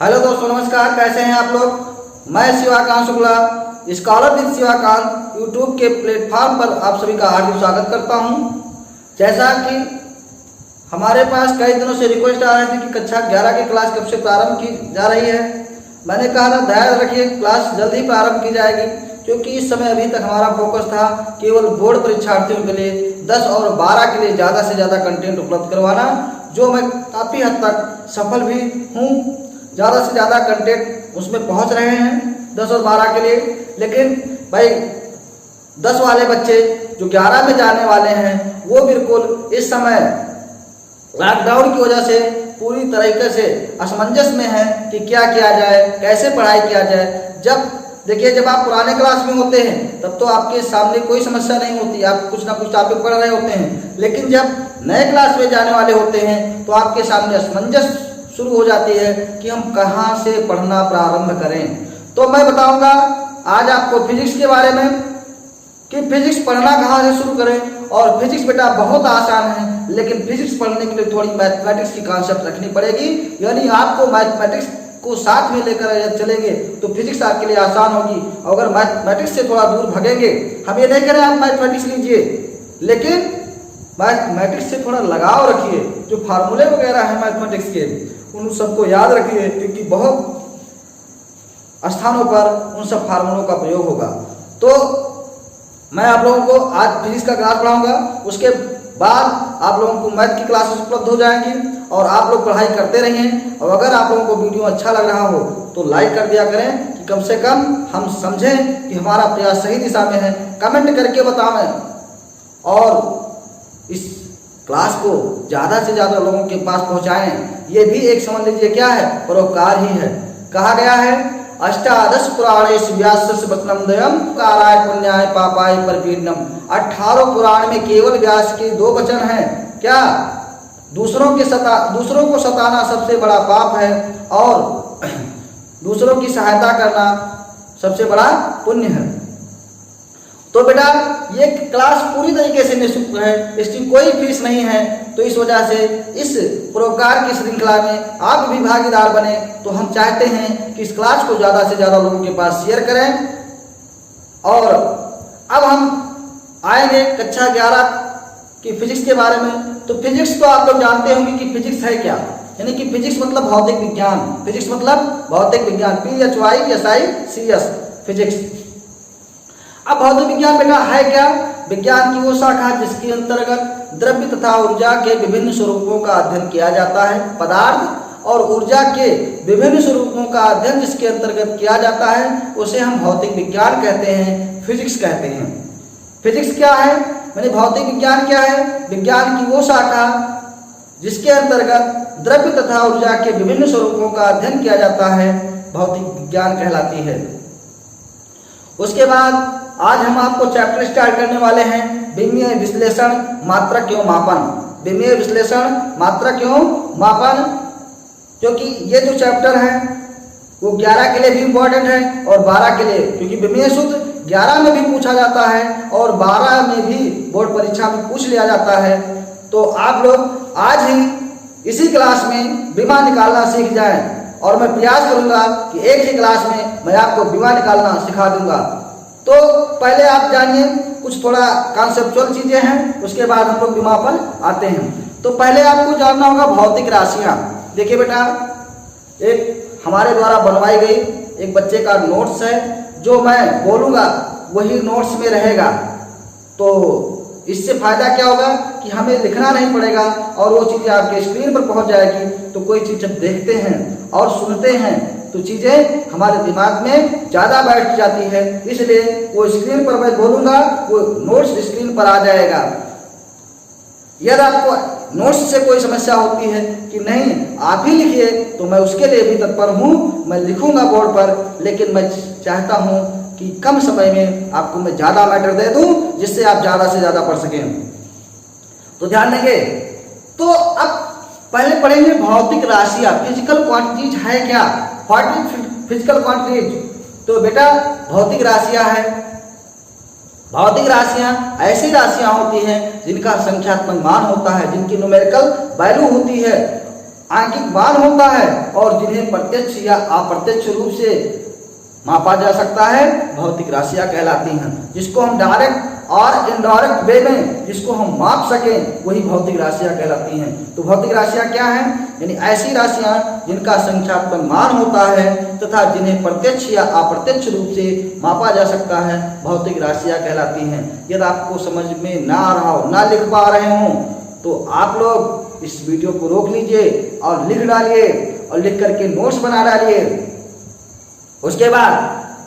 Hello दोस्तों, नमस्कार। कैसे हैं आप लोग। मैं Shivakant Shukla scholar with Shivakant YouTube के प्लेटफॉर्म पर आप सभी का हार्दिक स्वागत करता हूं। जैसा कि हमारे पास कई दिनों से रिक्वेस्ट आ रही थी कि कक्षा 11 की क्लास कब से प्रारंभ की जा रही है। मैंने कहा था धैर्य रखिए, क्लास जल्द ही प्रारंभ की जाएगी, क्योंकि इस समय अभी तक हमारा फोकस था केवल बोर्ड परीक्षार्थियों के लिए 10 और 12 के लिए ज़्यादा से ज़्यादा कंटेंट उपलब्ध करवाना, जो मैं काफ़ी हद तक सफल भी हूँ। ज़्यादा से ज़्यादा कंटेंट उसमें पहुँच रहे हैं 10 और 12 के लिए। लेकिन भाई 10 वाले बच्चे जो 11 में जाने वाले हैं वो बिल्कुल इस समय लॉकडाउन की वजह से पूरी तरीके से असमंजस में है कि क्या किया जाए, कैसे पढ़ाई किया जाए। जब आप पुराने क्लास में होते हैं तब तो आपके सामने कोई समस्या नहीं होती, आप कुछ ना कुछ टॉपिक पढ़ रहे होते हैं। लेकिन जब नए क्लास में जाने वाले होते हैं तो आपके सामने असमंजस शुरू हो जाती है कि हम कहाँ से पढ़ना प्रारंभ करें। तो मैं बताऊंगा आज आपको फिजिक्स के बारे में कि फिजिक्स पढ़ना कहाँ से शुरू करें। और फिजिक्स बेटा बहुत आसान है, लेकिन फिजिक्स पढ़ने के लिए थोड़ी मैथमेटिक्स की कॉन्सेप्ट रखनी पड़ेगी। यानी आपको मैथमेटिक्स को साथ में लेकर चलेंगे तो फिजिक्स आपके लिए आसान होगी। अगर मैथमेटिक्स से थोड़ा दूर भगेंगे, हम ये नहीं करें आप मैथमेटिक्स लीजिए, लेकिन मैथमेटिक्स से थोड़ा लगाव रखिए। जो फार्मूले वगैरह हैं मैथमेटिक्स के उन सबको याद रखिए, क्योंकि बहुत स्थानों पर उन सब फार्मूलों का प्रयोग होगा। तो मैं आप लोगों को आज फिजिक्स का क्लास पढ़ाऊंगा, उसके बाद आप लोगों को मैथ की क्लासेस उपलब्ध हो जाएंगी और आप लोग पढ़ाई करते रहिए। और अगर आप लोगों को वीडियो अच्छा लग रहा हो तो लाइक कर दिया करें कि कम से कम हम समझें कि हमारा प्रयास सही दिशा में है। कमेंट करके बताएं और इस क्लास को ज़्यादा से ज़्यादा लोगों के पास पहुँचाएं। ये भी एक समझ लीजिए क्या है, परोपकार ही है। कहा गया है अष्टादश पुराणेषु व्यासस्य वचनं द्वयम् काराय पुण्याय पापाय परपीडनम। 18 पुराण में केवल व्यास के 2 वचन हैं। क्या? दूसरों को सताना सबसे बड़ा पाप है और दूसरों की सहायता करना सबसे बड़ा पुण्य है। तो बेटा ये क्लास पूरी तरीके से निःशुल्क है, इसकी कोई फीस नहीं है। तो इस वजह से इस परोपकार की श्रृंखला में आप भी भागीदार बने। तो हम चाहते हैं कि इस क्लास को ज़्यादा से ज़्यादा लोगों के पास शेयर करें। और अब हम आएंगे कक्षा 11 की फिजिक्स के बारे में। तो फिजिक्स तो आप लोग जानते होंगे कि फिजिक्स है क्या। यानी कि फिजिक्स मतलब भौतिक विज्ञान। फिजिक्स मतलब भौतिक विज्ञान, PHYSICS फिजिक्स। अब भौतिक विज्ञान बेटा है क्या? विज्ञान की वो शाखा जिसके अंतर्गत द्रव्य तथा ऊर्जा के विभिन्न स्वरूपों का अध्ययन किया जाता है। पदार्थ और ऊर्जा के विभिन्न स्वरूपों का अध्ययन जिसके अंतर्गत किया जाता है उसे हम भौतिक विज्ञान कहते हैं, फिजिक्स कहते हैं। फिजिक्स क्या है? यानी भौतिक विज्ञान क्या है? विज्ञान की वो शाखा जिसके अंतर्गत द्रव्य तथा ऊर्जा के विभिन्न स्वरूपों का अध्ययन किया जाता है, भौतिक विज्ञान कहलाती है। उसके बाद आज हम आपको चैप्टर स्टार्ट करने वाले हैं विमीय विश्लेषण मात्रक एवं मापन। विमीय विश्लेषण मात्रक एवं मापन, क्योंकि ये जो चैप्टर है वो 11 के लिए भी इम्पोर्टेंट है और 12 के लिए, क्योंकि विमीय सूत्र 11 में भी पूछा जाता है और 12 में भी बोर्ड परीक्षा में पूछ लिया जाता है। तो आप लोग आज ही इसी क्लास में विमा निकालना सीख जाएं। और मैं प्रयास करूंगा कि एक ही क्लास में मैं आपको विमा निकालना सिखा दूंगा। तो पहले आप जानिए कुछ थोड़ा कॉन्सेप्चुअल चीजें हैं, उसके बाद हम लोग विमा पर आते हैं। तो पहले आपको जानना होगा भौतिक राशियां। देखिए बेटा, एक हमारे द्वारा बनवाई गई एक बच्चे का नोट्स है, जो मैं बोलूँगा वही नोट्स में रहेगा। तो इससे फायदा क्या होगा कि हमें लिखना नहीं पड़ेगा और वो चीज़ें आपके स्क्रीन पर पहुंच जाएगी। तो कोई चीज़ जब देखते हैं और सुनते हैं तो चीज़ें हमारे दिमाग में ज़्यादा बैठ जाती है, इसलिए वो स्क्रीन पर मैं बोलूँगा वो नोट्स स्क्रीन पर आ जाएगा। यदि आपको नोट्स से कोई समस्या होती है कि नहीं आप ही लिखिए, तो मैं उसके लिए भी तत्पर हूँ, मैं लिखूँगा बोर्ड पर। लेकिन मैं चाहता हूँ कि कम समय में आपको मैं ज़्यादा मैटर दे दूँ जिससे आप ज़्यादा से ज़्यादा पढ़ सकें। तो ध्यान देंगे। तो अब पहले पढ़ेंगे भौतिक राशियाँ। फिजिकल क्वांटिटीज है क्या? Physical quantities. तो बेटा भौतिक राशियाँ है। भौतिक राशियाँ ऐसी राशियाँ होती हैं जिनका संख्यात्मक मान होता है, जिनकी न्यूमेरिकल वैल्यू होती है। आंकिक मान होता है और जिन्हें प्रत्यक्ष या अप्रत्यक्ष रूप से मापा जा सकता है भौतिक राशियां कहलाती हैं। जिसको हम डायरेक्ट और इनडायरेक्ट वे में जिसको हम माप सकें वही भौतिक राशियां कहलाती हैं। तो भौतिक राशियां क्या हैं? यानी ऐसी राशियां जिनका संख्यात्मक मान होता है तथा जिन्हें प्रत्यक्ष या अप्रत्यक्ष रूप से मापा जा सकता है भौतिक राशियां कहलाती हैं। यदि आपको समझ में ना आ रहा हो, ना लिख पा रहे हो, तो आप लोग इस वीडियो को रोक लीजिए और लिख डालिए और लिख करके नोट्स बना डालिए। उसके बाद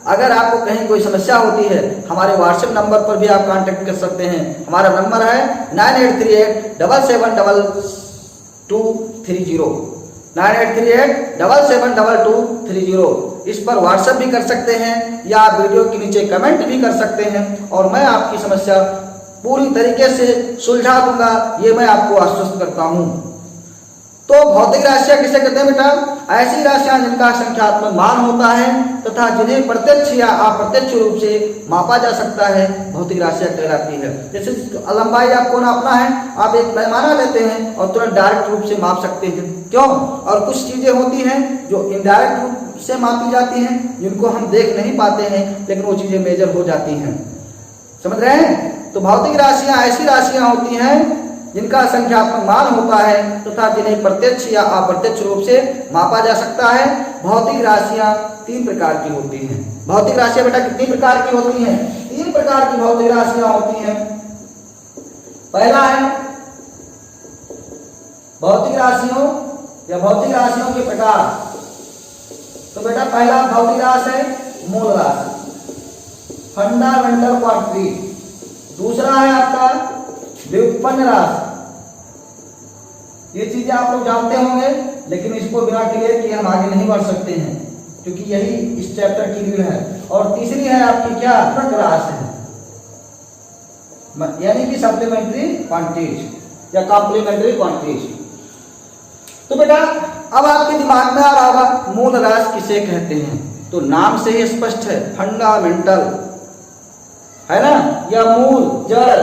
अगर आपको कहीं कोई समस्या होती है हमारे व्हाट्सएप नंबर पर भी आप कांटेक्ट कर सकते हैं। हमारा नंबर है 9838772230 9838772230। इस पर व्हाट्सएप भी कर सकते हैं या वीडियो के नीचे कमेंट भी कर सकते हैं और मैं आपकी समस्या पूरी तरीके से सुलझा दूंगा, ये मैं आपको आश्वस्त करता हूं। तो भौतिक राशियां किसे कहते हैं बेटा? ऐसी राशियां जिनका संख्यात्मक मान होता है तथा जिन्हें प्रत्यक्ष या अप्रत्यक्ष रूप से मापा जा सकता है भौतिक राशियां कहलाती है। जैसे लंबाई आपको नापना है, आप एक पैमाना लेते हैं और तुरंत डायरेक्ट रूप से माप सकते हैं। क्यों? और कुछ चीजें होती हैं जो इनडायरेक्ट रूप से मापी जाती हैं, जिनको हम देख नहीं पाते हैं लेकिन वो चीजें मेजर हो जाती हैं। समझ रहे हैं? तो भौतिक राशियां ऐसी राशियां होती हैं जिनका संख्यात्मक मान होता है तथा जिन्हें प्रत्यक्ष या अप्रत्यक्ष रूप से मापा जा सकता है। भौतिक राशियां 3 प्रकार की होती हैं। भौतिक राशियां बेटा कितनी प्रकार की होती हैं? 3 प्रकार की भौतिक राशियां होती हैं। पहला है भौतिक राशियों या भौतिक राशियों के प्रकार। तो बेटा पहला भौतिक राशि है मूल राशि, फंडामेंटल क्वांटिटी। दूसरा है आपका व्युत्पन्न राशि। ये चीजें आप लोग जानते होंगे लेकिन इसको बिना क्लियर किए हम आगे नहीं बढ़ सकते हैं क्योंकि यही इस चैप्टर की रीढ़ है। और तीसरी है आपकी क्या? पूरक राशि है, यानी कि सप्लीमेंट्री क्वांटिटीज या कॉम्प्लीमेंट्री क्वांटिटीज। तो बेटा अब आपके दिमाग में आ रहा होगा मूल राशि किसे कहते हैं? तो नाम से ही स्पष्ट है, फंडामेंटल है ना, या मूल, जड़,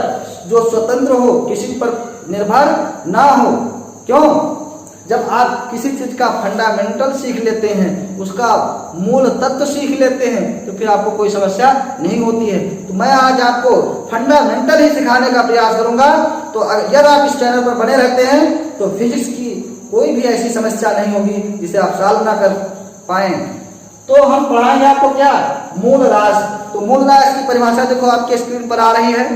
जो स्वतंत्र हो, किसी पर निर्भर ना हो। क्यों? जब आप किसी चीज का फंडामेंटल सीख लेते हैं, उसका मूल तत्व सीख लेते हैं, तो फिर आपको कोई समस्या नहीं होती है। तो मैं आज आपको फंडामेंटल ही सिखाने का प्रयास करूंगा। तो अगर आप इस चैनल पर बने रहते हैं तो फिजिक्स की कोई भी ऐसी समस्या नहीं होगी जिसे आप सॉल्व ना कर पाए। तो हम पढ़ाएंगे आपको क्या? मूल राशि। तो मूल राशि की परिभाषा देखो आपके स्क्रीन पर आ रही है।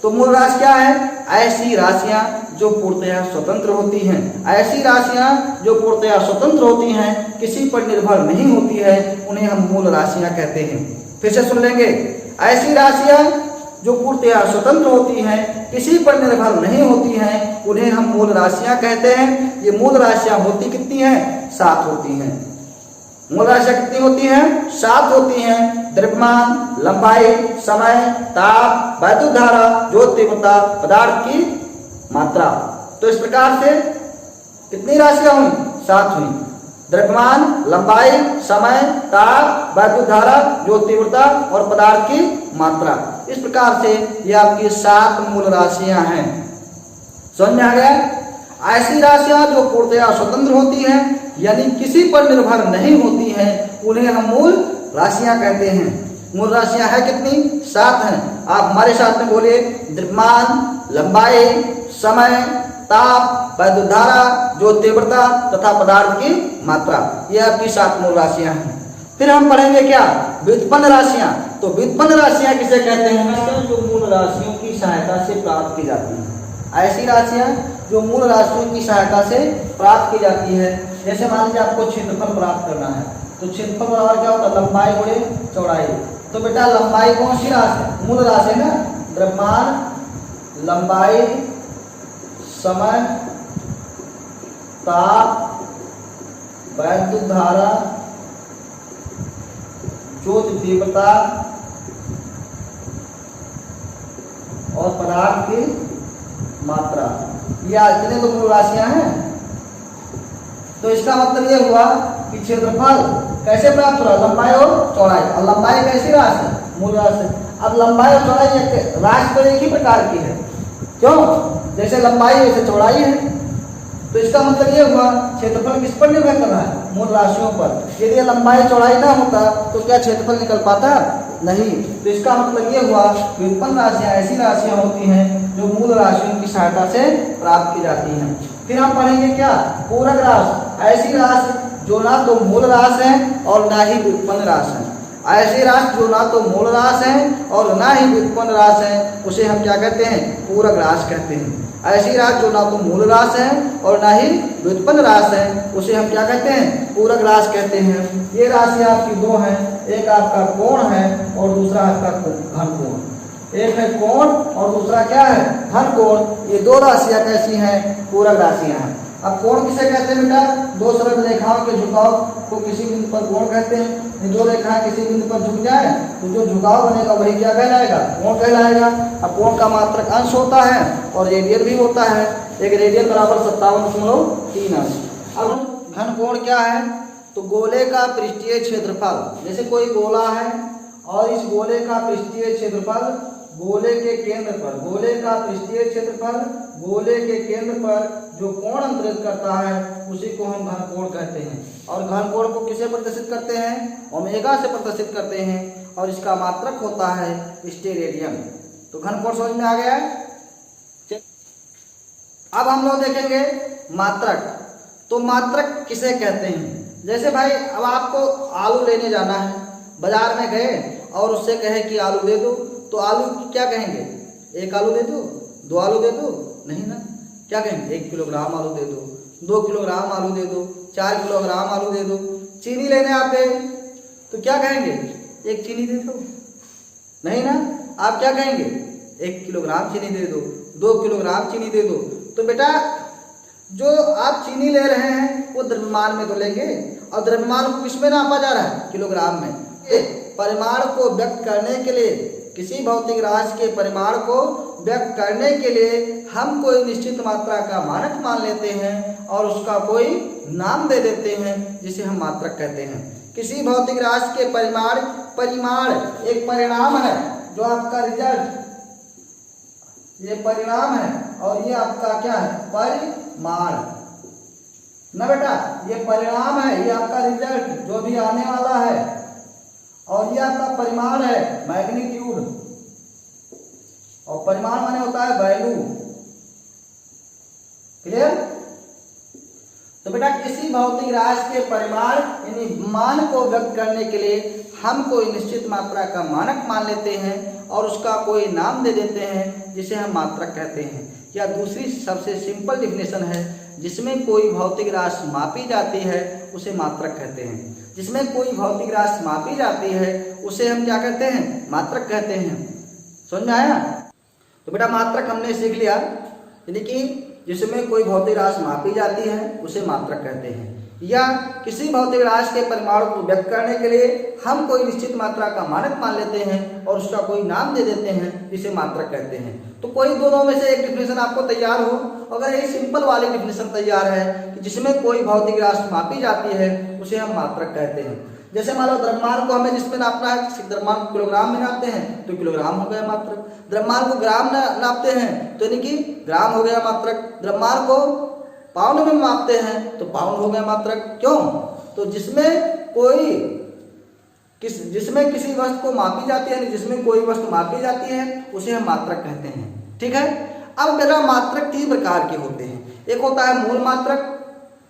तो मूल राशि क्या है? ऐसी राशियां जो पूर्णतः स्वतंत्र होती हैं। ऐसी राशियां जो पूर्णतः स्वतंत्र होती हैं, किसी पर निर्भर नहीं होती है, उन्हें हम मूल राशियां कहते हैं। फिर से सुन लेंगे, ऐसी राशियां जो पूर्णतः स्वतंत्र होती हैं, किसी पर निर्भर नहीं होती हैं, उन्हें हम मूल राशियां कहते हैं। ये मूल राशियां होती कितनी हैं? 7 होती हैं। मूल राशियां कितनी होती हैं? 7 होती हैं। द्रव्यमान, लंबाई, समय, ताप, वैद्युत धारा, ज्योत तीव्रता, पदार्थ की मात्रा। तो इस प्रकार से कितनी राशियां हुई? 7 हुई। द्रव्यमान, लंबाई, समय, ताप, वैद्युत धारा, ज्योत तीव्रता और पदार्थ की मात्रा। इस प्रकार से ये आपकी 7 मूल राशियां हैं। समझ में आ गया? ऐसी राशियां जो पूर्णतः स्वतंत्र होती हैं, यानी किसी पर निर्भर नहीं होती हैं, उन्हें हम मूल राशियां कहते हैं। मूल राशियां है कितनी? 7 हैं। आप हमारे साथ में बोलिए, द्रव्यमान, लंबाई, समय, ताप, वैद्युत धारा, ज्योत तीव्रता तथा पदार्थ की मात्रा। ये आपकी 7 मूल राशियां हैं। फिर हम पढ़ेंगे क्या? व्युत्पन्न राशियां। तो व्युत्पन्न राशियां किसे कहते हैं? जो मूल राशियों की सहायता से प्राप्त की जाती है। ऐसी राशियां जो मूल राशियों की सहायता से प्राप्त की जाती है। जैसे मान लीजिए आपको क्षेत्रफल प्राप्त करना है, तो क्षेत्रफल बराबर क्या होता है? लंबाई गुणे चौड़ाई। तो बेटा लंबाई कौन सी राशि? मूल राशि है ना। द्रव्यमान, लंबाई, समय, ताप, वैद्युत धारा, ज्योत तीव्रता और पदार्थ की मात्रा। ये कितने तो मूल राशियां हैं। तो इसका मतलब ये हुआ कि क्षेत्रफल कैसे प्राप्त हो रहा? लंबाई और चौड़ाई। और लंबाई कैसी राशि? मूल राशि। अब लंबाई और चौड़ाई राशि तो एक ही प्रकार की है। क्यों? जैसे लंबाई वैसे चौड़ाई है। तो इसका मतलब ये हुआ क्षेत्रफल किस पर निर्भर कर रहा है? मूल राशियों पर। यदि लंबाई चौड़ाई ना होता तो क्या क्षेत्रफल निकल पाता? नहीं। तो इसका मतलब ये हुआ व्युत्पन्न राशियां ऐसी राशियां होती हैं जो मूल राशियों की सहायता से प्राप्त की जाती हैं। फिर हम पढ़ेंगे क्या? पूरक राशि, ऐसी राशि जो ना तो मूल राशि है और ना ही व्युत्पन्न राशि है। ऐसी राशि जो ना तो मूल राशि है और ना ही व्युत्पन्न राशि है, उसे हम क्या कहते हैं? पूरक राशि कहते हैं। ऐसी राशि जो ना तो मूल राशि है और ना ही व्युत्पन्न राशि है, उसे हम क्या कहते हैं? पूरक राशि कहते हैं। ये राशि आपकी दो हैं, एक आपका कोण है और दूसरा आपका घन कोण। एक है कोण और दूसरा क्या है? घन कोण। ये दो राशियां कैसी हैं? पूरक राशियां हैं। अब कोण किसे कहते हैं बेटा? दो सरल रेखाओं के झुकाव को किसी बिंदु पर कोण कहते हैं। दो रेखाएं किसी बिंदु पर झुक जाए तो जो झुकाव बनेगा वही क्या कहलाएगा? कोण कहलाएगा। अब कोण का मात्रक अंश होता है और रेडियन भी होता है। एक रेडियन बराबर 57.3 अंश। अब घन कोण क्या है? तो गोले का पृष्ठीय क्षेत्रफल। जैसे कोई गोला है और इस गोले का पृष्ठीय क्षेत्रफल गोले के केंद्र पर, गोले का पृष्ठीय क्षेत्रफल गोले के केंद्र पर जो कोण अंतरित करता है उसी को हम घन कोण कहते हैं। और घन कोण को किसे प्रदर्शित करते हैं? ओमेगा से प्रदर्शित करते हैं और इसका मात्रक होता है स्टेरेडियन। तो घन कोण समझ में आ गया है। अब हम लोग देखेंगे मात्रक। तो मात्रक किसे कहते हैं? जैसे भाई अब आपको आलू लेने जाना है, बाजार में गए और उससे कहे कि आलू दे दो, तो आलू क्या कहेंगे? एक आलू दे दो, दो आलू दे दो? नहीं ना। क्या कहेंगे? 1 किलोग्राम आलू दे दो, 2 किलोग्राम आलू दे दो, 4 किलोग्राम आलू दे दो। चीनी लेने आप गए तो क्या कहेंगे? 1 चीनी दे दो? नहीं ना। आप क्या कहेंगे? 1 किलोग्राम चीनी दे दो, 2 किलोग्राम चीनी दे दो। तो बेटा जो आप चीनी ले रहे हैं वो द्रव्यमान में तो लेंगे, और द्रव्यमान को किसमें नापा जा रहा है? किलोग्राम में। परिमाण को व्यक्त करने के लिए, किसी भौतिक राशि के परिमाण को व्यक्त करने के लिए हम कोई निश्चित मात्रा का मानक मान लेते हैं और उसका कोई नाम दे देते हैं जिसे हम मात्रक कहते हैं। किसी भौतिक राशि के परिमाण एक परिणाम है, जो आपका रिजल्ट, ये परिणाम है और ये आपका क्या है? परिमाण ना बेटा। ये परिणाम है, ये आपका रिजल्ट जो भी आने वाला है, और ये आपका परिमाण है मैग्नीट्यूड, और परिमाण माने होता है वैल्यू। क्लियर? तो बेटा किसी भौतिक राशि के परिमाण यानी मान को व्यक्त करने के लिए हम कोई निश्चित मात्रा का मानक मान लेते हैं और उसका कोई नाम दे देते हैं जिसे हम मात्रक कहते हैं। या दूसरी सबसे सिंपल डिफिनेशन है, जिसमें कोई भौतिक राशि मापी जाती है उसे मात्रक कहते हैं। जिसमें कोई भौतिक राशि मापी जाती है उसे हम क्या कहते हैं? मात्रक कहते हैं। समझ में आया? तो बेटा मात्रक हमने सीख लिया, यानी कि जिसमें कोई भौतिक राशि मापी जाती है उसे मात्रक कहते हैं। या किसी भौतिक राशि के परिमाण को व्यक्त करने के लिए हम कोई निश्चित मात्रा का मानक मान लेते हैं और उसका कोई नाम दे देते हैं जिसे मात्रक कहते हैं। तो कोई दोनों में से एक डिफिनेशन आपको तैयार हो। अगर ये सिंपल वाली डिफिनेशन तैयार है कि जिसमें कोई भौतिक राशि मापी जाती है उसे हम मात्रक कहते हैं। जैसे मान लो द्रव्यमान को हमें जिसमें नापना है, द्रव्यमान को किलोग्राम में नापते हैं तो किलोग्राम हो गया मात्रक। द्रव्यमान को ग्राम नापते हैं तो यानी कि ग्राम हो गया मात्रक। द्रव्यमान को पाउंड में मापते हैं तो पाउंड हो गया मात्रक। क्यों? तो जिसमें किसी वस्तु को मापी जाती है, जिसमें कोई वस्तु मापी जाती है उसे हम मात्रक कहते हैं। ठीक है। अब बेटा मात्रक 3 प्रकार के होते हैं। एक होता है मूल मात्रक,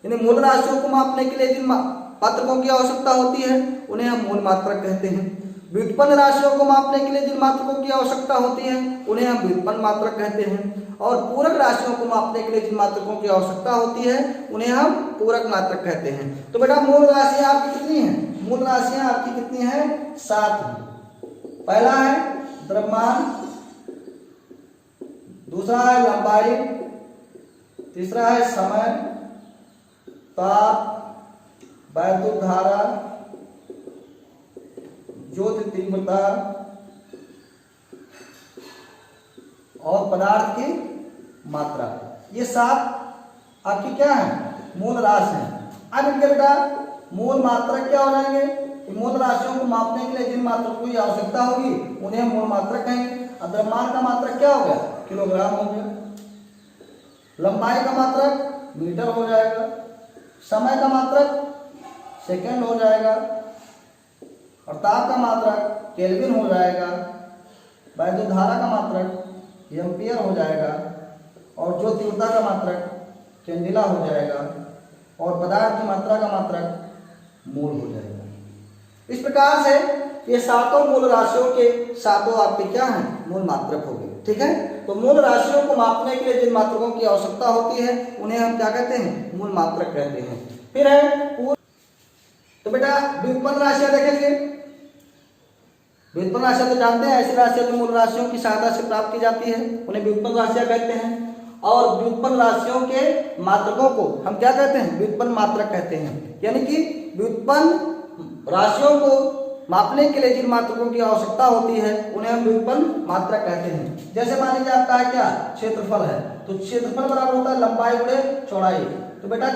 यानी मूल राशियों को मापने के लिए जिन मात्रकों की आवश्यकता होती है उन्हें हम मूल मात्रक कहते हैं। व्युत्पन्न राशियों को मापने के लिए जिन मात्रकों की आवश्यकता होती है उन्हें हम व्युत्पन्न मात्रक कहते हैं। और पूरक राशियों को मापने के लिए जिन मात्रकों की आवश्यकता होती है उन्हें हम पूरक मात्रक कहते हैं। तो बेटा मूल राशियां आपकी कितनी हैं? मूल राशियां आपकी कितनी हैं? 7। पहला है द्रव्यमान, दूसरा है लंबाई, तीसरा है समय, ताप, वैद्युत धारा, ज्योति तीव्रता और पदार्थ की मात्रा। ये 7 आपकी क्या है? मूल राशि है। अब इनके बेटा मूल मात्रक क्या हो जाएंगे? मूल राशियों को मापने के लिए जिन मात्रकों की आवश्यकता होगी उन्हें हम मूल मात्रक कहेंगे। अब द्रव्यमान का मात्रक क्या हो गया? किलोग्राम हो गया। लंबाई का मात्रक मीटर हो जाएगा, समय का मात्रक सेकंड हो जाएगा, और ताप का मात्रक केल्विन हो जाएगा, वैद्युत धारा का मात्रक एम्पियर हो जाएगा, और जो तीव्रता का मात्रक कैंडिला हो जाएगा, और पदार्थ की मात्रा का मात्रक मोल हो जाएगा। इस प्रकार से ये सातों मूल राशियों के सातों आपके क्या हैं, मूल मात्रक हो गए। ठीक है, तो मूल राशियों को मापने के लिए जिन मात्रकों की आवश्यकता होती है उन्हें हम क्या कहते हैं, मूल मात्रक कहते हैं। फिर है तो बेटा व्युत्पन्न राशियां देखेंगे। व्युत्पन्न राशियां तो जानते हैं, ऐसी राशियां जो मूल राशियों की सहायता से प्राप्त की जाती है उन्हें व्युत्पन्न राशियां कहते हैं। और व्युत्पन्न राशियों के मात्रकों को हम क्या कहते हैं, व्युत्पन्न मात्रक कहते हैं। यानी कि व्युत्पन्न राशियों को मापने के लिए जिन मात्रकों की आवश्यकता होती है उन्हें हम व्युत्पन्न मात्रक कहते हैं। जैसे मान लीजिए आपका है क्या, क्षेत्रफल है, तो क्षेत्रफल बराबर होता है लंबाई गुणे चौड़ाई। तो बेटा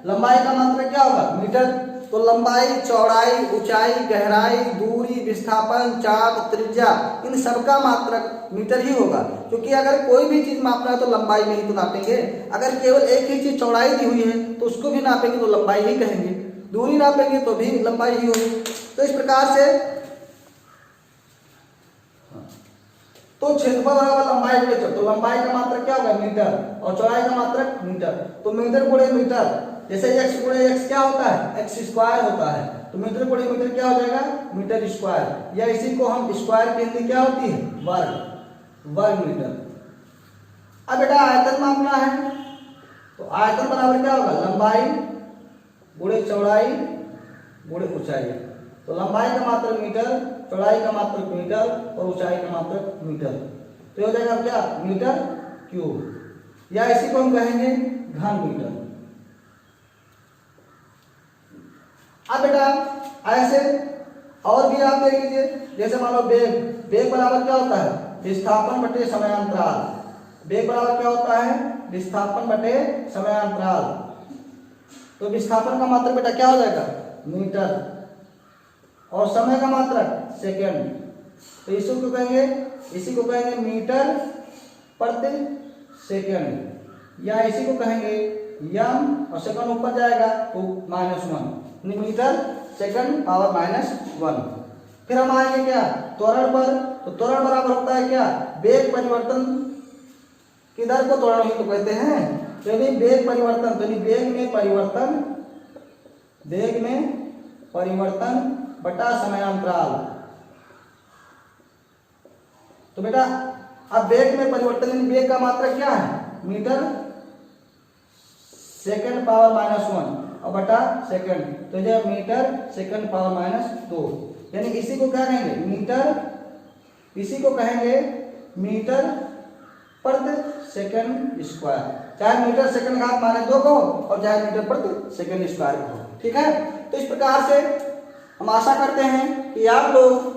लंबाई का मात्रक क्या होगा, मीटर। तो लंबाई, चौड़ाई, ऊंचाई, गहराई, दूरी, विस्थापन, चाप, त्रिज्या, इन सबका मात्रक मीटर ही होगा। क्योंकि अगर कोई भी चीज मापना है तो लंबाई में ही तो नापेंगे। अगर केवल एक ही चीज चौड़ाई दी हुई है तो उसको भी नापेंगे तो लंबाई ही कहेंगे, दूरी नापेंगे तो भी लंबाई ही होगी। तो इस प्रकार से तो क्षेत्रफल बराबर लंबाई गुणे चौड़ाई, तो लंबाई का मात्रक क्या होगा, मीटर, और चौड़ाई का मात्रक मीटर। तो मीटर गुणे मीटर, जैसे x गुणे x क्या होता है, x स्क्वायर होता है, तो मीटर गुणे मीटर क्या हो जाएगा, मीटर स्क्वायर, या इसी को हम स्क्वायर की हिंदी क्या होती है, वर्ग, वर्ग मीटर। अब बेटा आयतन मापना है, तो आयतन बराबर क्या होगा, लंबाई गुणे चौड़ाई गुणे ऊंचाई। तो लंबाई का मात्रक मीटर, चौड़ाई का मात्रक मीटर, और ऊंचाई का मात्रक मीटर। तो हो जाएगा क्या, मीटर क्यूब, या इसी को हम कहेंगे घन मीटर। अब बेटा ऐसे और भी आप देख लीजिए, जैसे मान लो वेग, वेग बराबर क्या होता है, विस्थापन बटे समयांतराल। वेग बराबर क्या होता है, विस्थापन बटे समयांतराल। तो विस्थापन का मात्रक बेटा क्या हो जाएगा, मीटर, और समय का मात्रक सेकंड। तो इसी को कहेंगे, इसी को कहेंगे मीटर प्रति सेकंड, या इसी को कहेंगे यम, और सेकंड ऊपर जाएगा तो -1, मीटर सेकंड पावर -1। फिर हम आएंगे क्या, त्वरण पर। तो त्वरण बराबर होता है क्या, वेग परिवर्तन की दर को त्वरण ही तो कहते हैं। तो यदि वेग परिवर्तन, तो वेग में परिवर्तन, वेग में परिवर्तन बटा समयांतराल। तो बेटा अब वेग में परिवर्तन, वेग का मात्रक क्या है, मीटर सेकंड पावर -1 और बटा सेकंड, तो ये मीटर सेकंड पावर -2। यानी इसी को क्या कहेंगे, मीटर, इसी को कहेंगे मीटर प्रति सेकंड स्क्वायर। चाहे मीटर सेकंड घात -2 को और चाहे मीटर प्रति सेकंड स्क्वायर को। ठीक है, तो इस प्रकार से हम आशा करते हैं कि आप लोग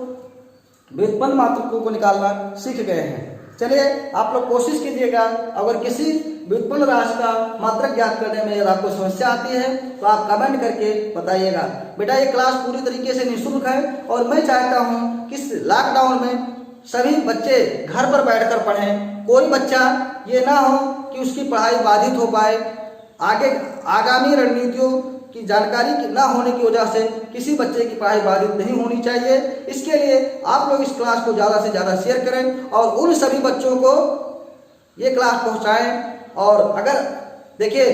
व्युत्पन्न मात्रकों को निकालना सीख गए हैं। चलिए आप लोग कोशिश कीजिएगा, अगर किसी व्युत्पन्न राशि का मात्रक ज्ञात करने में यदि आपको समस्या आती है तो आप कमेंट करके बताइएगा। बेटा ये क्लास पूरी तरीके से निःशुल्क है, और मैं चाहता हूँ कि इस लॉकडाउन में सभी बच्चे घर पर बैठकर पढ़ें। कोई बच्चा ये ना हो कि उसकी पढ़ाई बाधित हो पाए, आगे आगामी रणनीतियों की जानकारी ना होने की वजह से किसी बच्चे की पढ़ाई बाधित नहीं होनी चाहिए। इसके लिए आप लोग इस क्लास को ज़्यादा से ज़्यादा शेयर करें और उन सभी बच्चों को ये क्लास पहुंचाएं। और अगर देखिए,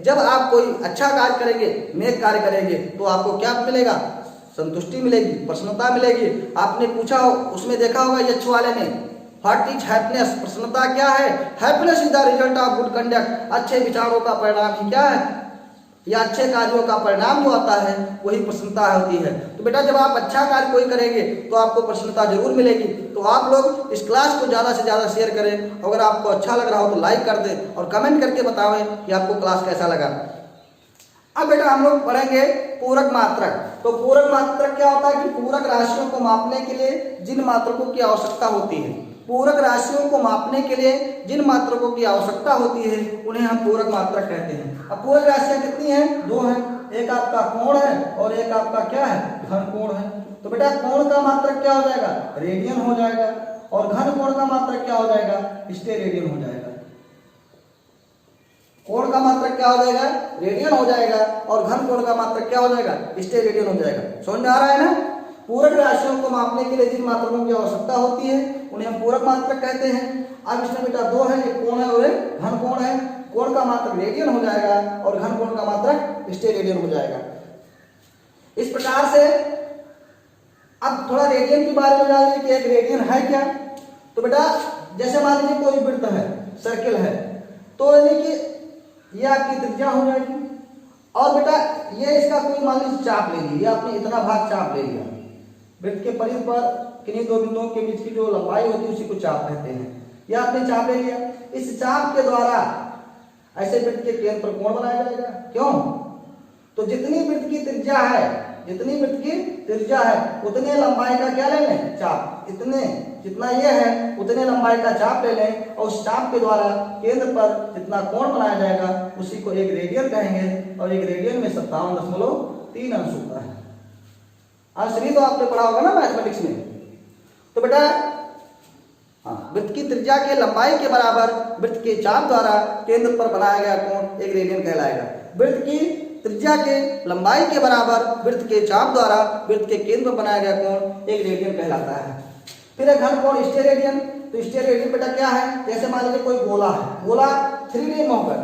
जब आप कोई अच्छा कार्य करेंगे, नेक कार्य करेंगे, तो आपको क्या मिलेगा, संतुष्टि मिलेगी, प्रसन्नता मिलेगी। आपने पूछा हो, उसमें देखा होगा यक्ष वाले ने, व्हाट इज हैप्पीनेस, प्रसन्नता क्या है, happiness is the result of good conduct. अच्छे विचारों का परिणाम ही क्या है, या अच्छे कार्यों का परिणाम जो आता है वही प्रसन्नता होती है। तो बेटा जब आप अच्छा कार्य कोई करेंगे तो आपको प्रसन्नता जरूर मिलेगी। तो आप लोग इस क्लास को ज़्यादा से ज़्यादा शेयर करें। अगर आपको अच्छा लग रहा हो तो लाइक कर दें और कमेंट करके बताएं कि आपको क्लास कैसा लगा। अब बेटा हम लोग पढ़ेंगे पूरक मात्रक। तो पूरक मात्रक क्या होता है कि पूरक राशियों को मापने के लिए जिन मात्रकों की आवश्यकता होती है, पूरक राशियों को मापने के लिए जिन मात्रकों की आवश्यकता होती है उन्हें हम पूरक मात्रक कहते हैं। अब पूरक राशियां कितनी हैं, दो हैं, एक आपका कोण है और एक आपका क्या है, घन कोण है। तो बेटा कोण का मात्रक क्या हो जाएगा, रेडियन हो जाएगा, और घन कोण का मात्रक क्या हो जाएगा, स्टेरेडियन हो जाएगा। कोण का मात्रक क्या हो जाएगा, रेडियन हो जाएगा, और घन कोण का मात्रक क्या हो जाएगा, स्टेरेडियन हो जाएगा। समझ में आ रहा है ना। पूरक राशियों को मापने के लिए जिन मात्रकों की आवश्यकता होती है उन्हें हम पूरक मात्रक कहते हैं। अब इसमें बेटा दो है, एक कोण है और एक घन कोण है। कोण का मात्रक रेडियन हो जाएगा और घन कोण का मात्रक स्टेरेडियन हो जाएगा। इस प्रकार से अब थोड़ा रेडियन के बारे में जान लीजिए कि एक रेडियन है क्या। तो बेटा जैसे मान लीजिए कोई वृत्त है, सर्किल है, तो यानी कि ये आपकी त्रिज्या हो जाएगी, और बेटा ये इसका कोई मान लीजिए चाप ले लिया, आपने इतना भाग चाप ले लिया। वृत्त के परिधि पर किन्हीं दो बिंदुओं के बीच की जो लंबाई होती है उसी को चाप कहते हैं। यह आपने चाप ले लिया, इस चाप के द्वारा ऐसे वृत्त के केंद्र पर कोण बनाया जाएगा। क्यों? तो जितनी वृत्त की त्रिज्या है, जितनी वृत्त की त्रिज्या है उतने लंबाई का क्या ले लें, चाप। इतने जितना ये है उतने लंबाई का चाप ले लें, और उस चाप के द्वारा केंद्र पर जितना कोण बनाया जाएगा उसी को एक रेडियन कहेंगे, और एक रेडियन में 57.3 अंश होता है। अंश नहीं तो आपने पढ़ा होगा ना मैथमेटिक्स में। तो बेटा वृत्त की त्रिज्या के लंबाई के बराबर वृत्त के चाप द्वारा केंद्र पर बनाया गया कोण एक रेडियन कहलाएगा। वृत्त की त्रिज्या के लंबाई के बराबर वृत्त के चाप द्वारा वृत्त के केंद्र पर बनाया गया कोण एक रेडियन कहलाता है। फिर एक घन कोण स्टेरेडियन। तो स्टेरेडियन बेटा क्या है, जैसे मान लीजिए कोई गोला है, गोला 3D में होगा,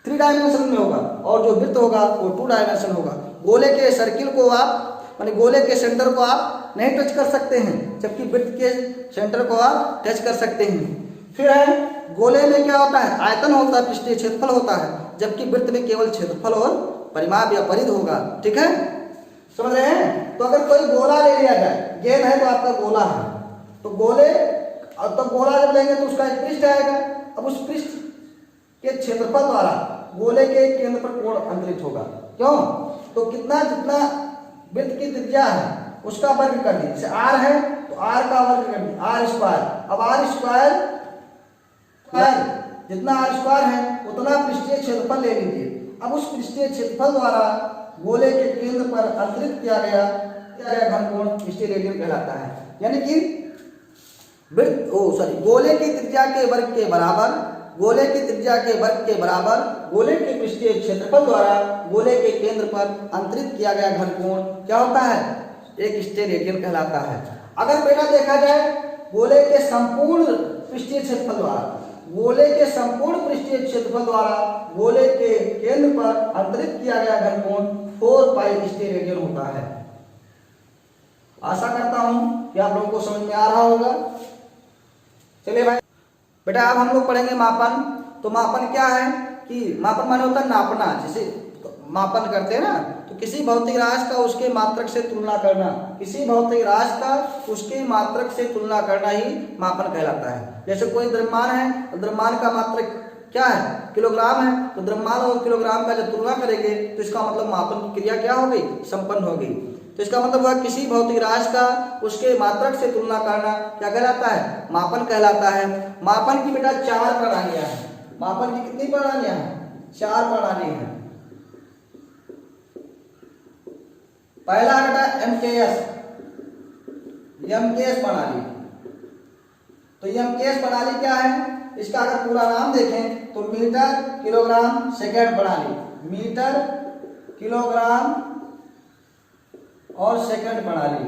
थ्री डायमेंशन में होगा, और जो वृत्त होगा वो 2 डायमेंशन होगा। गोले के सर्किल को आप माने गोले के सेंटर को आप नहीं टच कर सकते हैं, जबकि वृत्त के सेंटर को आप टच कर सकते हैं। फिर है गोले में क्या होता है, आयतन होता है, पृष्ठीय क्षेत्रफल होता है, जबकि वृत्त में केवल क्षेत्रफल और परिमाप या परिधि होगा। ठीक है, समझ रहे हैं। तो अगर कोई गोला ले लिया जाए, गेंद है तो आपका गोला है, तो गोले तो गोला जब लेंगे तो उसका एक पृष्ठ आएगा। अब उस पृष्ठ के क्षेत्रफल द्वारा गोले के केंद्र पर कोण अंतरित होगा। क्यों? तो कितना जितना वृत्त की त्रिज्या है उसका वर्ग कर दीजिए। जैसे आर है तो आर का वर्ग कर दीजिए, आर स्क्वायर। अब आर स्क्वायर जितना आर स्क्वायर है उतना पृष्ठीय क्षेत्रफल ले लीजिए। अब उस पृष्ठीय क्षेत्रफल द्वारा गोले के केंद्र पर अंतरित किया गया घन कोण स्टेरेडियन कहलाता है। यानी कि गोले की त्रिज्या के वर्ग के बराबर, गोले की त्रिज्या के वर्ग के बराबर गोले के पृष्ठीय क्षेत्रफल द्वारा गोले के केंद्र पर अंतरित किया गया घन कोण क्या होता है, एक स्टेरेडियन कहलाता है। अगर बेटा देखा जाए गोले के संपूर्ण पृष्ठीय क्षेत्रफल द्वारा, गोले के संपूर्ण पृष्ठीय क्षेत्रफल द्वारा गोले के केंद्र पर अंतरित किया गया घन कोण 4 पाई स्टेरेडियन होता है। आशा करता हूं कि आप लोगों को समझ में आ रहा होगा। चलिए भाई बेटा अब हम लोग पढ़ेंगे मापन। तो मापन क्या है कि मापन माने होता है नापना। जैसे मापन करते हैं ना, तो किसी भौतिक राशि का उसके मात्रक से तुलना करना, किसी भौतिक राशि का उसके मात्रक से तुलना करना ही मापन कहलाता है। जैसे कोई द्रव्यमान है, द्रव्यमान का मात्रक क्या है, किलोग्राम है, तो द्रव्यमान और किलोग्राम का जब तुलना करेंगे तो इसका मतलब मापन की क्रिया क्या हो गई, संपन्न हो गई। तो इसका मतलब हुआ किसी भौतिक राशि का उसके मात्रक से तुलना करना क्या कहलाता है, मापन कहलाता है। मापन की बेटा 4 प्रणालियां हैं। मापन की कितनी प्रणालियां हैं, 4 प्रणाली हैं। पहला बेटा एमकेएस प्रणाली। तो एमकेएस प्रणाली क्या है, इसका अगर पूरा नाम देखें तो मीटर किलोग्राम सेकंड प्रणाली, मीटर किलोग्राम और सेकंड प्रणाली,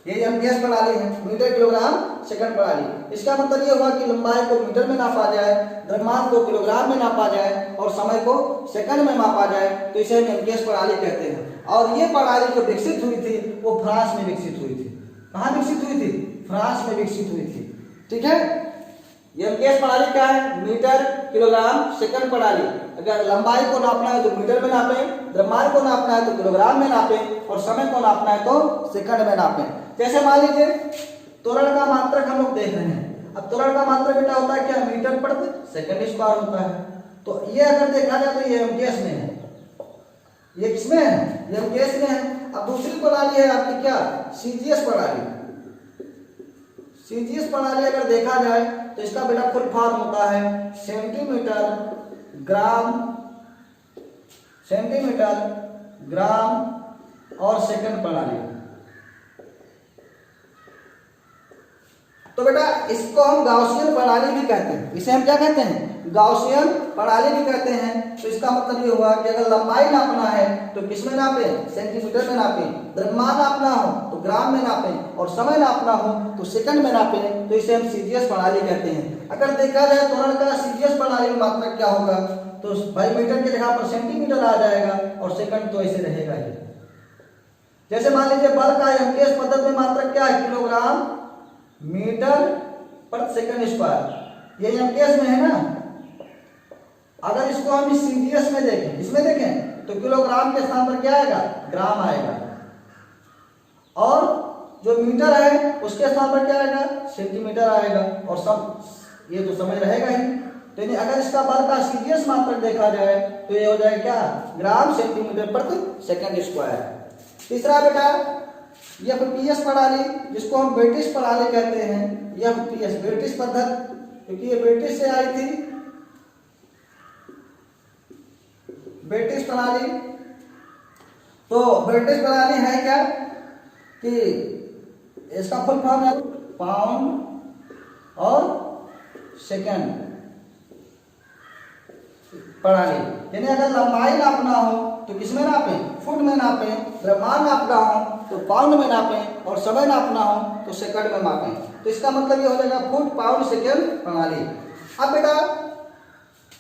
ये एमकेएस प्रणाली है, मीटर किलोग्राम सेकंड प्रणाली। इसका मतलब ये हुआ कि लंबाई को मीटर में नापा जाए, द्रव्यमान को किलोग्राम में नापा जाए और समय को सेकंड में मापा जाए, तो इसे हम एमकेएस प्रणाली कहते हैं। और ये प्रणाली जो विकसित हुई थी वो फ्रांस में विकसित हुई थी। कहाँ विकसित हुई थी, फ्रांस में विकसित हुई थी। ठीक है, एमकेएस प्रणाली क्या है, मीटर किलोग्राम सेकंड प्रणाली। अगर लंबाई को नापना है तो मीटर में नापें, द्रव्यमान को नापना है तो किलोग्राम में नापें और समय को नापना है तो सेकंड में नापें। जैसे मान लीजिए त्वरण का मात्रक हम लोग देख रहे हैं। अब त्वरण का मात्रक बेटा होता है क्या, मीटर प्रति सेकंड स्क्वायर होता है। तो ये अगर देखा जाए तो ये एमकेएस में है, ये किसमें है, ये एमकेएस में है। अब दूसरी प्रणाली है आपकी क्या, सीजीएस प्रणाली। सीजीएस प्रणाली अगर देखा जाए तो इसका बेटा फुल फॉर्म होता है सेंटीमीटर ग्राम और सेकंड प्रणाली। तो तो बेटा इसको हम गाउसियन प्रणाली भी कहते हैं। इसे हम क्या कहते हैं? गाउसियन प्रणाली भी कहते हैं। तो इसका मतलब ये हुआ कि अगर लंबाई नापना है तो किस में नापे? सेंटीमीटर में नापे। द्रव्यमान नापना हो तो ग्राम में नापे, और समय नापना हो तो सेकंड में नापे। तो इसे हम सीजीएस प्रणाली कहते हैं। अगर देखा जाए त्वरण का सीजीएस प्रणाली में मात्रक क्या होगा, तो भाई मीटर की जगह पर सेंटीमीटर आ जाएगा, और सेकंड तो ऐसे रहेगा ही। जैसे मान लीजिए बल का एमकेएस पद्धति में मात्रक क्या है? किलोग्राम मीटर प्रति सेकंड स्क्वायर। ये एमकेएस में है ना। अगर इसको हम इस सीजीएस में देखें, इसमें देखें, तो किलोग्राम के स्थान पर क्या आएगा? ग्राम आएगा। और जो मीटर है उसके स्थान पर क्या आएगा? सेंटीमीटर आएगा। और सब ये तो समय रहेगा ही। तो यानी अगर इसका बल का सीजीएस मात्रक देखा जाए तो ये हो जाएगा क्या? ग्राम सेंटीमीटर प्रति सेकंड स्क्वायर। तीसरा बेटा एफपीएस प्रणाली, जिसको हम ब्रिटिश प्रणाली कहते हैं। एफपीएस ब्रिटिश पद्धति, क्योंकि ये ब्रिटिश से आई थी, ब्रिटिश प्रणाली। तो ब्रिटिश प्रणाली है क्या कि इसका फुल फॉर्म है पाउंड और सेकंड प्रणाली। यानी अगर लंबाई नापना हो तो किसमें नापे? फुट में नापे। द्रव्यमान नापना हो तो पाउंड में नापे, और समय नापना हो तो सेकंड में मापें। तो इसका मतलब ये हो जाएगा फुट पाउंड सेकंड प्रणाली। अब बेटा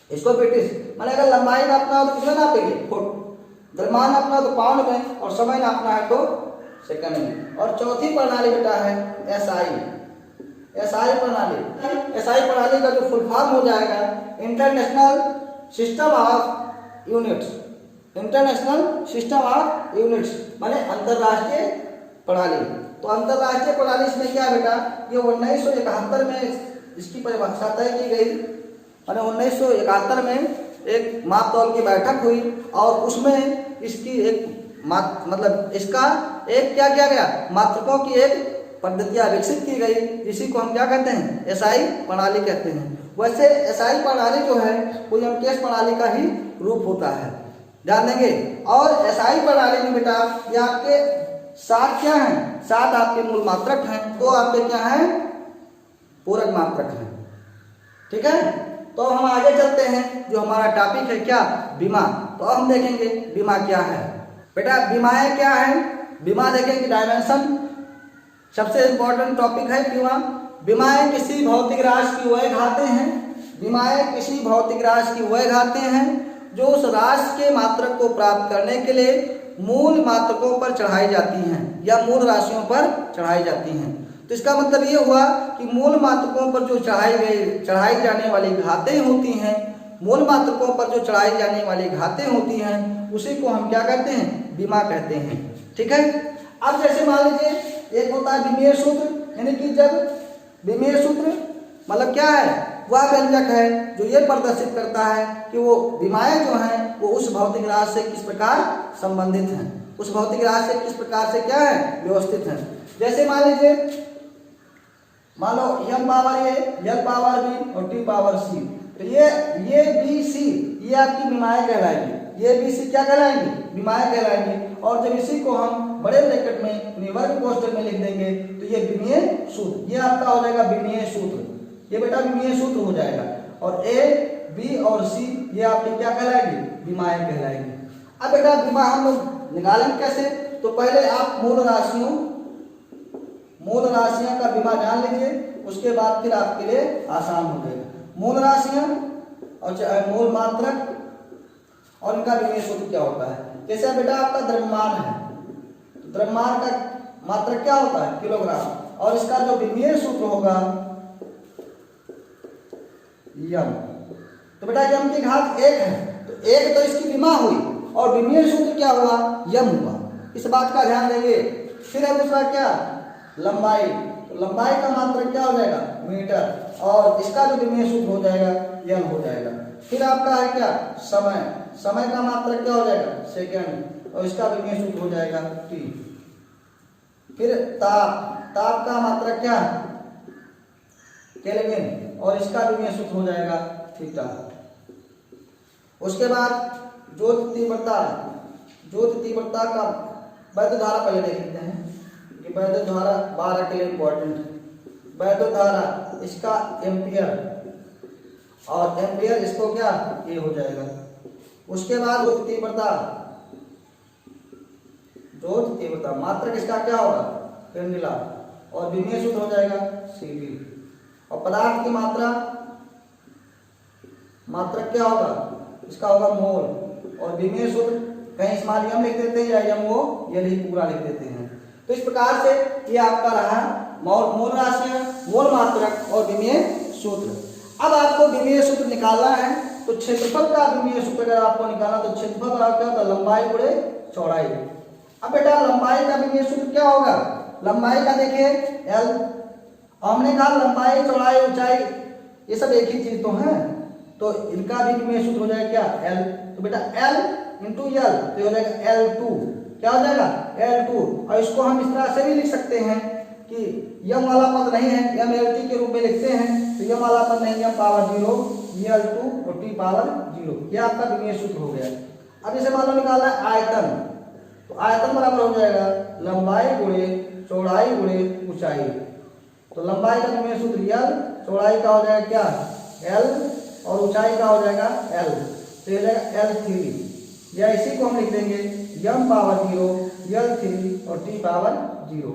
इसको ब्रिटिश माने अगर लंबाई नापना हो तो किसमें नापेंगे? फुट। द्रव्यमान नापना हो तो पाउंड में, और समय नापना है तो सेकंड में। और चौथी प्रणाली बेटा है एसआई प्रणाली। एसआई प्रणाली का जो फुल फॉर्म हो जाएगा international system of units. International system of units माने अंतरराष्ट्रीय प्रणाली। तो अंतरराष्ट्रीय प्रणाली इसमें क्या बेटा? ये 1971 में इसकी परिभाषा तय की गई। और 1971 में एक मापतौल की बैठक हुई, और उसमें इसकी एक मतलब इसका एक क्या किया गया? मात्रकों की एक पद्धतियां विकसित की गई, जिसी को हम क्या कहते हैं? एसआई प्रणाली कहते हैं। वैसे एसआई प्रणाली जो है वो एमकेएस प्रणाली का ही रूप होता है, ध्यान देंगे। और एसआई प्रणाली में बेटा ये आपके 7 क्या हैं? 7 आपके मूल मात्रक हैं, 2 आपके क्या हैं? पूरक मात्रक हैं। ठीक है, तो हम आगे चलते हैं। जो हमारा टॉपिक है क्या? बीमा। तो हम देखेंगे बीमा क्या है। बेटा बीमाएं क्या है? बीमा देखेंगे डायमेंशन, सबसे इंपॉर्टेंट टॉपिक है बीमा। बीमाएं किसी भौतिक राशि की वह घाते हैं। बीमाएं किसी भौतिक राशि की वह घाते हैं जो उस राशि के मात्रक को प्राप्त करने के लिए मूल मात्रकों पर चढ़ाई जाती हैं या मूल राशियों पर चढ़ाई जाती हैं। तो इसका मतलब ये हुआ कि मूल मात्रकों पर जो चढ़ाई जाने वाली घातें होती हैं, मूल मात्रकों पर जो चढ़ाई जाने वाली घातें होती हैं, उसी को हम क्या कहते हैं? बीमा कहते हैं। ठीक है, अब जैसे मान लीजिए एक होता है बीमीय सूत्र, यानी कि जब बीमीय सूत्र मतलब क्या है? वह व्यंजक है जो ये प्रदर्शित करता है कि वो बीमाएं जो हैं वो उस भौतिक राशि से किस प्रकार संबंधित हैं, उस भौतिक राशि से किस प्रकार से क्या है? व्यवस्थित हैं। जैसे मान लीजिए, मान लो m power a, l power b और t पावर c। तो ये b c ये आपकी बीमाएं कहलाएंगी। ये b c क्या कहलाएंगी? बीमाएं कहलाएंगी। और जब इसी को हम बड़े ब्रैकेट में वर्ग कोष्ठक में लिख देंगे तो ये बीमीय सूत्र, ये आपका हो जाएगा बीमीय सूत्र। ये बेटा बीमीय सूत्र हो जाएगा। और a, b और c ये आपकी क्या कहलाएगी? बीमाएं कहलाएंगी। अब बेटा बीमा हम लोग निकालेंगे कैसे? तो पहले आप मूल राशियों का बीमा जान लीजिए, उसके बाद फिर आपके लिए आसान हो जाएगा। मूल राशियां और मूल मात्रक और इनका बीमीय सूत्र क्या होता है। जैसे बेटा आपका द्रव्यमान है, तो द्रव्यमान का मात्रक क्या होता है? किलोग्राम। और इसका जो बीमीय सूत्र होगा यम। तो बेटा यम की घात 1 है, तो 1 तो इसकी बीमा हुई, और बीमीय सूत्र क्या हुआ? यम हुआ। इस बात का ध्यान देंगे। फिर है दूसरा क्या? लंबाई। तो लंबाई का मात्रक क्या हो जाएगा? मीटर। और इसका जो बीमीय सूत्र हो जाएगा यम हो जाएगा। फिर आपका है क्या? समय। समय का मात्रक क्या हो जाएगा? सेकंड। और इसका बीमीय सूत्र हो जाएगा टी। फिर ताप। ताप का मात्रक क्या? केल्विन। और इसका बीमीय सूत्र हो जाएगा थीटा। उसके बाद ज्योत तीव्रता। ज्योत तीव्रता का वैद्युत धारा पहले देख लेते हैं कि वैद्युत धारा 12 के लिए इंपॉर्टेंट है। वैद्युत धारा, इसका एम्पियर, और एम्पियर इसको क्या ये हो जाएगा। उसके बाद ज्योत तीव्रता, ज्योत तीव्रता मात्रक इसका क्या होगा कैंडिला, और विमीय सूत्र हो जाएगा Cv। और पदार्थ की मात्रा, मात्रक क्या होगा इसका होगा मोल, और विमीय सूत्र कहीं स्मॉल m लिख देते हैं या m को ये नहीं पूरा लिख देते हैं। तो इस प्रकार से ये आपका रहा मोल राशियां, मोल मात्रक और विमीय सूत्र। अब आपको विमीय सूत्र निकालना है तो क्षेत्रफल का विमीय सूत्र अगर आपको निकालना तो क्षेत्रफल बराबर क्या होता है लंबाई गुणे चौड़ाई। अब बेटा लंबाई का विमीय सूत्र क्या होगा, लंबाई का देखिए L, हमने कहा लंबाई चौड़ाई ऊंचाई ये सब एक ही चीज तो है, तो इनका भी विमीय सूत्र हो जाएगा क्या L। तो बेटा L इंटू L तो हो जाएगा L2, क्या हो जाएगा L2। और इसको हम इस तरह से भी लिख सकते हैं कि m वाला पद नहीं है, m LT के रूप में लिखते हैं, तो m वाला पद नहीं, m पावर 0 L2 और t पावर 0, ये आपका विमीय सूत्र हो गया। अब इसे मान लो निकालना है आयतन, तो आयतन बराबर हो जाएगा लंबाई गुणे चौड़ाई गुणे ऊंचाई। तो लंबाई का विमीय सूत्र L, चौड़ाई का हो जाएगा क्या L, और ऊंचाई का हो जाएगा L, तो ये जाएगा L3, या इसी को हम लिख देंगे m पावर 0 L3 और t पावर 0।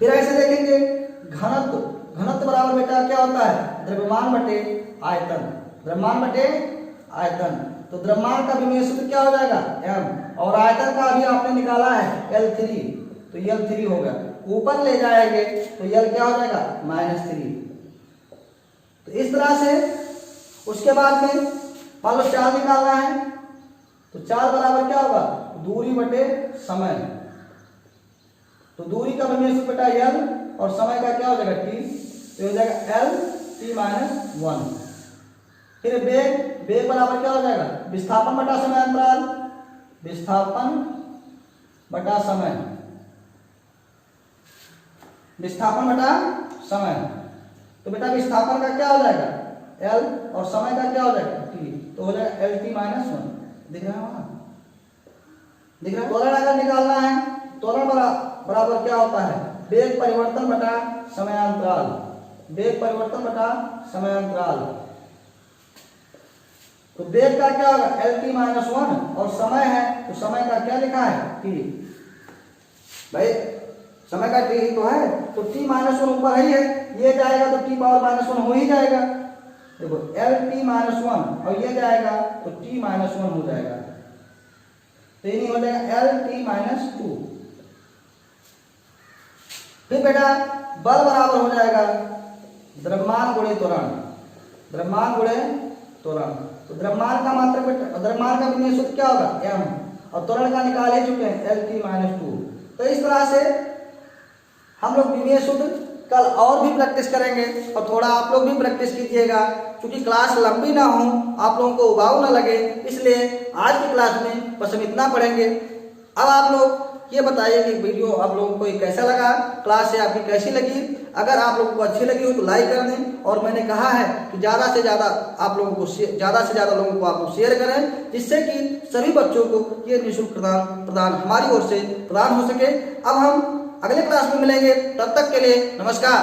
फिर ऐसे देखेंगे घनत्व, घनत्व बराबर बेटा क्या होता है द्रव्यमान बटे आयतन, द्रव्यमान बटे आयतन। तो द्रव्यमान का विमीय सूत्र क्या हो जाएगा m, और आयतन का अभी आपने निकाला है L3, तो L3 होगा, ऊपर ले जाएंगे तो L क्या हो जाएगा -3। तो इस तरह से उसके बाद में मान लो चाल निकालना है, तो चाल बराबर क्या होगा दूरी बटे समय। तो दूरी का विमीय सूत्र बेटा L और समय का क्या हो जाएगा t, तो हो जाएगा L t-1। फिर वेग, वेग बराबर क्या हो जाएगा विस्थापन बटा समय अंतराल, विस्थापन बटा समय, विस्थापन बटा समय। तो बेटा विस्थापन का क्या हो जाएगा L और समय का क्या हो जाएगा t, तो हो जाएगा LT-1। दिख रहा है वहां, दिख रहा है। त्वरण अगर निकालना है, त्वरण बराबर क्या होता है वेग परिवर्तन बटा समयांतराल, वेग परिवर्तन बटा समयांतराल। तो वेग का क्या होगा LT-1 और समय है तो समय का क्या लिखा है t, भाई समय का t ही तो है, तो t-1 ऊपर ही है, ये जाएगा तो t पावर -1 हो ही जाएगा। देखो LT-1 और ये जाएगा तो t-1 हो जाएगा, तो ये नहीं हो जाएगा LT-2। फिर बेटा बल बराबर हो जाएगा द्रव्यमान गुणे त्वरण, द्रव्यमान गुणे त्वरण। तो द्रव्यमान का मात्रक बेटा, द्रव्यमान का विमीय सूत्र क्या होगा m, और त्वरण का निकाल ही चुके हैं LT-2। तो इस तरह से हम लोग विमीय सूत्र कल और भी प्रैक्टिस करेंगे, और थोड़ा आप लोग भी प्रैक्टिस कीजिएगा, क्योंकि क्लास लंबी ना हो, आप लोगों को उबाऊ ना लगे, इसलिए आज की क्लास में बस हम इतना पढ़ेंगे। अब आप लोग ये बताइए कि वीडियो आप लोगों को कैसा लगा, क्लास से आपकी कैसी लगी। अगर आप लोगों को अच्छी लगी हो तो लाइक कर दें, और मैंने कहा है कि ज़्यादा से ज़्यादा आप लोगों को ज़्यादा से ज़्यादा लोगों को आप लोग शेयर करें, जिससे कि सभी बच्चों को ये निःशुल्क प्रदान हमारी ओर से प्रदान हो सके। अब हम अगले क्लास में मिलेंगे, तब तक के लिए नमस्कार।